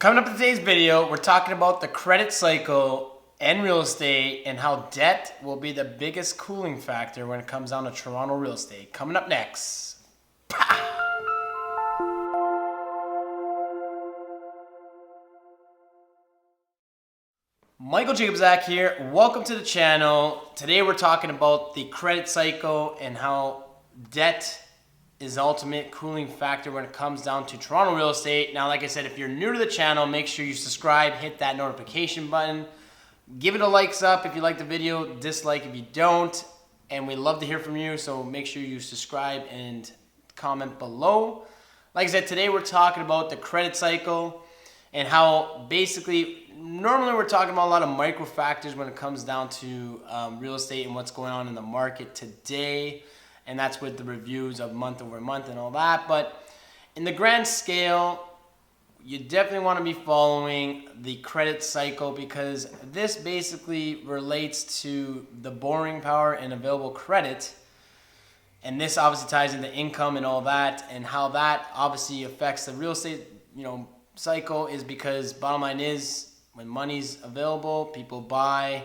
Coming up in today's video, we're talking about the credit cycle and real estate and how debt will be the biggest cooling factor when it comes down to Toronto real estate. Coming up next. Michael Jacobzak here. Welcome to the channel. Today we're talking about the credit cycle and how debt is the ultimate cooling factor when it comes down to Toronto real estate. Now, like I said, if you're new to the channel, make sure you subscribe, hit that notification button, give it a likes up if you like the video, dislike if you don't, and we love to hear from you, so make sure you subscribe and comment below. Like I said, today we're talking about the credit cycle and how basically, normally we're talking about a lot of micro factors when it comes down to real estate and what's going on in the market today. And that's with the reviews of month over month and all that. But in the grand scale, you definitely want to be following the credit cycle because this basically relates to the borrowing power and available credit. And this obviously ties into income and all that, and how that obviously affects the real estate, cycle is because bottom line is when money's available, people buy.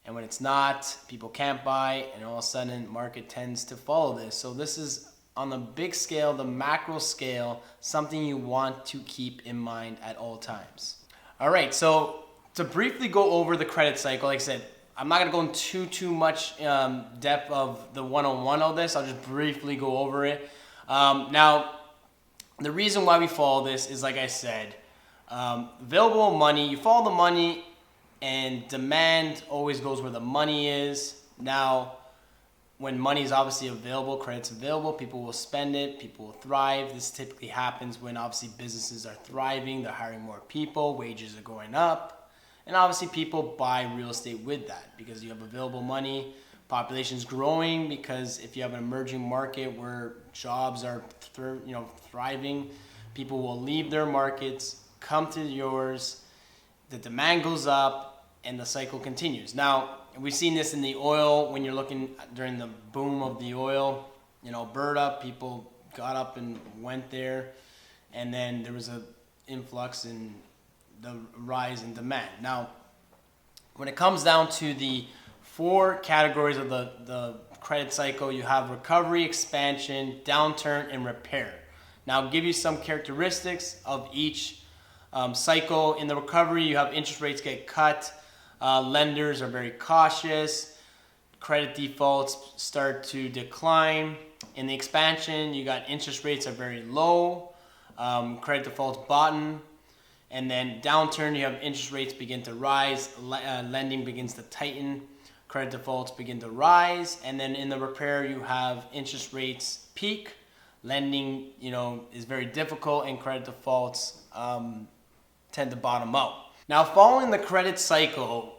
And when it's not, people can't buy, and all of a sudden, market tends to follow this. So this is on the big scale, the macro scale, something you want to keep in mind at all times. All right, so to briefly go over the credit cycle, like I said, I'm not gonna go into too much depth of the 101 of this. I'll just briefly go over it. Now, the reason why we follow this is, like I said, available money, you follow the money, and demand always goes where the money is. Now, when money is obviously available, credit's available, people will spend it, people will thrive. This typically happens when obviously businesses are thriving, they're hiring more people, wages are going up, and obviously people buy real estate with that because you have available money, population's growing because if you have an emerging market where jobs are thriving, people will leave their markets, come to yours, the demand goes up, and the cycle continues. Now, we've seen this in the oil when you're looking during the boom of the oil. Alberta, people got up and went there, and then there was an influx in the rise in demand. Now, when it comes down to the four categories of the credit cycle, you have recovery, expansion, downturn, and repair. Now, I'll give you some characteristics of each cycle. In the recovery, you have interest rates get cut, lenders are very cautious, credit defaults start to decline. In the expansion, you got interest rates are very low, credit defaults bottom, and then downturn, you have interest rates begin to rise, lending begins to tighten, credit defaults begin to rise, and then in the repair, you have interest rates peak, lending is very difficult, and credit defaults tend to bottom out. Now, following the credit cycle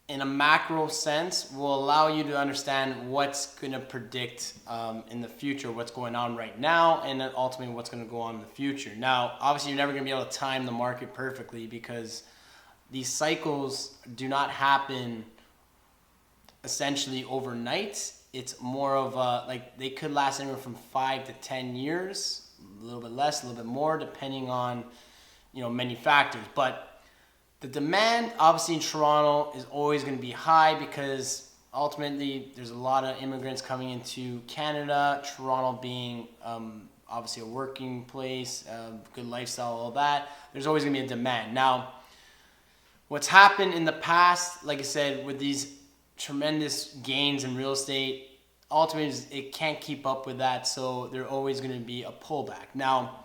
in a macro sense will allow you to understand what's going to predict in the future, what's going on right now, and then ultimately what's going to go on in the future. Now, obviously, you're never going to be able to time the market perfectly because these cycles do not happen essentially overnight. It's more of they could last anywhere from 5 to 10 years, a little bit less, a little bit more, depending on many factors. But the demand obviously in Toronto is always going to be high because ultimately there's a lot of immigrants coming into Canada, Toronto being obviously a working place, good lifestyle, all that. There's always going to be a demand. Now, what's happened in the past, like I said, with these tremendous gains in real estate, ultimately it can't keep up with that, so there's always going to be a pullback. Now,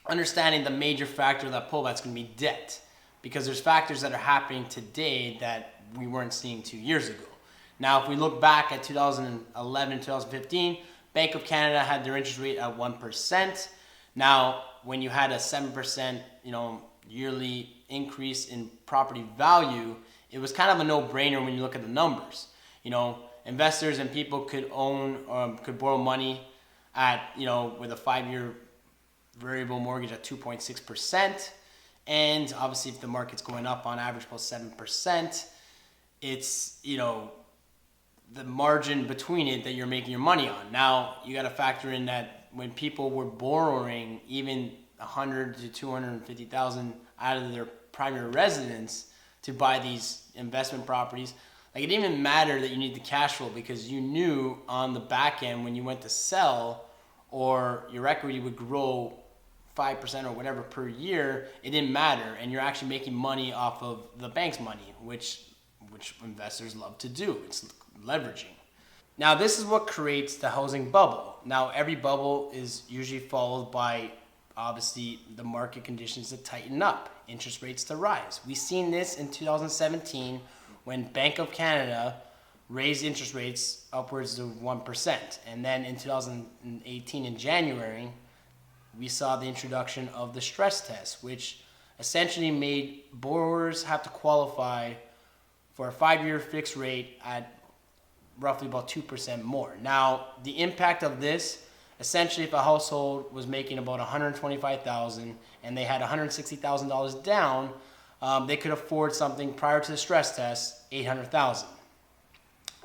understanding the major factor of that pullback is going to be debt, because there's factors that are happening today that we weren't seeing 2 years ago. Now, if we look back at 2011, 2015, Bank of Canada had their interest rate at 1%. Now, when you had a 7%, yearly increase in property value, it was kind of a no-brainer when you look at the numbers. Investors and people could could borrow money at, with a 5-year variable mortgage at 2.6%. And obviously, if the market's going up on average about 7%, it's, the margin between it that you're making your money on. Now, you got to factor in that when people were borrowing, even 100 to 250,000 out of their primary residence to buy these investment properties. Like, it didn't even matter that you need the cash flow, because you knew on the back end when you went to sell, or your equity would grow 5% or whatever per year, it didn't matter, and you're actually making money off of the bank's money, which investors love to do. It's leveraging. Now, this is what creates the housing bubble. Now, every bubble is usually followed by, obviously, the market conditions to tighten up, interest rates to rise. We've seen this in 2017 when Bank of Canada raised interest rates upwards of 1%. And then in 2018 in January, we saw the introduction of the stress test, which essentially made borrowers have to qualify for a 5-year fixed rate at roughly about 2% more. Now, the impact of this, essentially, if a household was making about $125,000 and they had $160,000 down, they could afford something prior to the stress test, $800,000.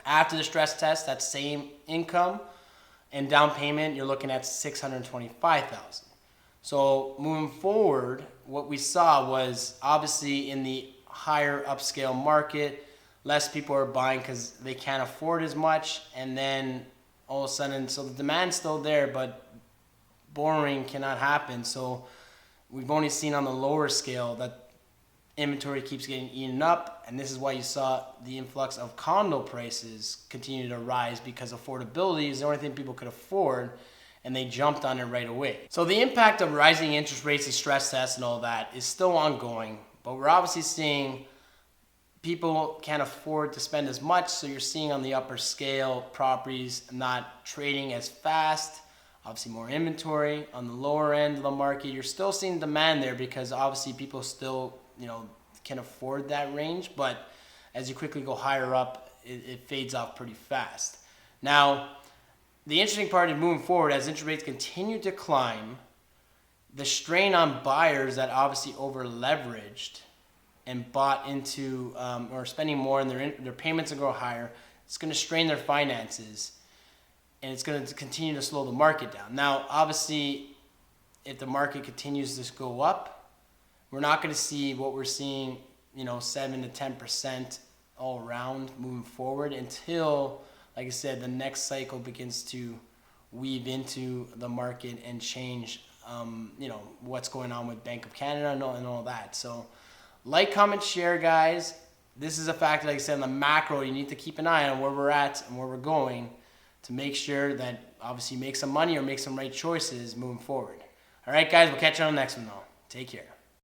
After the stress test, that same income and down payment, you're looking at $625,000. So moving forward, what we saw was, obviously, in the higher upscale market, less people are buying because they can't afford as much, and then all of a sudden, so the demand's still there, but borrowing cannot happen. So we've only seen on the lower scale that inventory keeps getting eaten up, and this is why you saw the influx of condo prices continue to rise, because affordability is the only thing people could afford, and they jumped on it right away. So the impact of rising interest rates and stress tests and all that is still ongoing, but we're obviously seeing people can't afford to spend as much, so you're seeing on the upper scale properties not trading as fast, obviously more inventory. On the lower end of the market, you're still seeing demand there, because obviously people still, can afford that range, but as you quickly go higher up, it fades off pretty fast. Now, the interesting part is moving forward, as interest rates continue to climb, the strain on buyers that obviously over leveraged and bought into or spending more, and their payments will go higher, it's going to strain their finances, and it's going to continue to slow the market down. Now, obviously, if the market continues to go up, we're not going to see what we're seeing, 7 to 10% all around moving forward, until, like I said, the next cycle begins to weave into the market and change, what's going on with Bank of Canada and all that. So, like, comment, share, guys. This is a factor, like I said, in the macro, you need to keep an eye on where we're at and where we're going to make sure that, obviously, you make some money or make some right choices moving forward. All right, guys, we'll catch you on the next one, though. Take care.